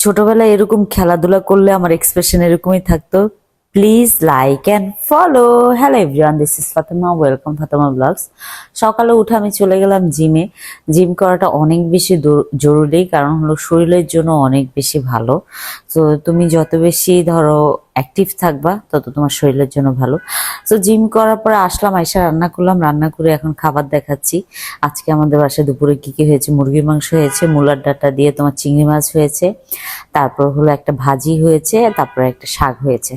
ছোটবেলায় এরকম খেলাধুলা করলে আমার এক্সপ্রেশন এরকমই থাকতো। Please like and follow. Hello everyone, this is Fatema, welcome Fatema blogs. সকালে উঠে আমি চলে গেলাম জিমে। জিম করাটা অনেক বেশি জরুরি, কারণ হলো শরীরের জন্য অনেক বেশি ভালো। তো তুমি যত বেশি ধরো অ্যাক্টিভ থাকবা তত তোমার শরীরের জন্য ভালো। তো জিম করার পরে আসলাম, আইসা রান্না করলাম, রান্না করে এখন খাবার দেখাচ্ছি। আজকে আমাদের বাসায় দুপুরে কি কি হয়েছে, মুরগির মাংস হয়েছে, মূলার ডাঁটা দিয়ে তোমার চিংড়ি মাছ হয়েছে, তারপর হলো একটা ভাজি হয়েছে, তারপরে একটা শাক হয়েছে।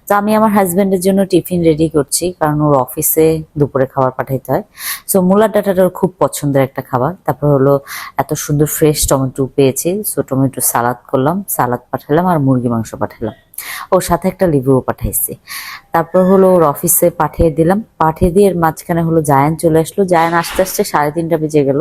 তো আমি আমার হাজবেন্ডের জন্য টিফিন রেডি করছি, কারণ ওর অফিসে দুপুরে খাবার পাঠাইতে হয়। সো মূলার ডাঁটাটা ওর খুব পছন্দের একটা খাবার। তারপর হলো এত সুন্দর ফ্রেশ টমেটো পেয়েছি, সো টমেটো সালাদ করলাম, সালাদ পাঠালাম, আর মুরগি মাংস পাঠালাম। ওর সাথে একটা লেবুও পাঠাইছি। তারপর হলো ওর অফিসে পাঠিয়ে দিলাম, পাঠিয়ে দিয়ে এর মাঝখানে হলো জায়ান চলে আসলো। জায়ান আস্তে আস্তে 3:30 বেজে গেল।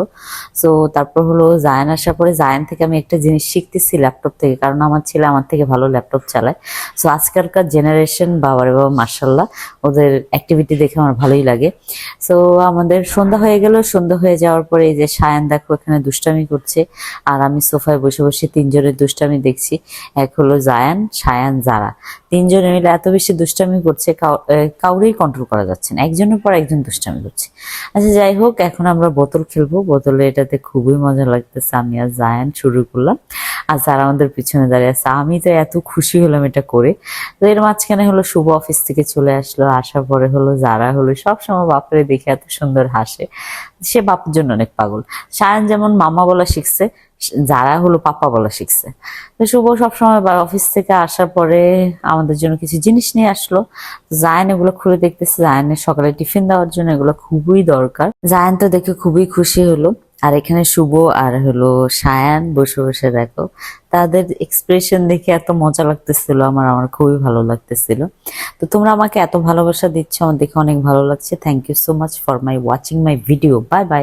সো তারপর হলো জায়ান আসার পরে জায়ান থেকে আমি একটা জিনিস শিখতেছি ল্যাপটপ থেকে, কারণ আমার ছেলে আমার থেকে ভালো ল্যাপটপ চালায়। সো আজকালকার জেনারেশন বাবারে বাবা মার্শাল্লাহ, ওদের অ্যাক্টিভিটি দেখে আমার ভালোই লাগে। সো আমাদের সন্ধ্যা হয়ে গেল, সন্ধ্যা হয়ে যাওয়ার পরে এই যে সায়ান দেখো এখানে দুষ্টামি করছে, আর আমি সোফায় বসে বসে তিনজনের দুষ্টামি দেখছি। এক হলো জায়ান, সায়ান, জারা, তিনজনে মিলে এত বেশি দুষ্টামি করছে, কাউরেই কন্ট্রোল করা যাচ্ছে না, একজনের পর একজন দুষ্টামি করছে। আচ্ছা যাই হোক, এখন আমরা বোতল খেলবো। বোতলে এটাতে খুবই মজা লাগতেছে। আমি আর জায়ান শুরু করলাম, আর যারা আমাদের পিছনে দাঁড়িয়ে আছে। আমি তো এত খুশি হলাম এটা করে। তো এর মাঝখানে হলো শুভ অফিস থেকে চলে আসলো, আসার পরে হলো যারা হলো সবসময় বাপরে দেখে এত সুন্দর হাসে, সে বাপের জন্য অনেক পাগল। সায়ান যেমন মামা বলা শিখছে, যারা হলো পাপা বলা শিখছে। তো শুভ সবসময় অফিস থেকে আসার পরে আমাদের জন্য কিছু জিনিস নিয়ে আসলো। জায়ান এগুলো খুলে দেখতেছে, জায়ানের সকালে টিফিন দেওয়ার জন্য এগুলো খুবই দরকার। জায়ান তো দেখে খুবই খুশি হলো। আর এখানে শুভ আর হলো সায়ান বসে বসে দেখো, তাদের এক্সপ্রেশন দেখে এত মজা লাগতেছিল, আমার আমার খুবই ভালো লাগতেছিল। তো তোমরা আমাকে এত ভালোবাসা দিচ্ছ, আমার দেখে অনেক ভালো লাগছে। Thank you so much for watching my video. Bye by.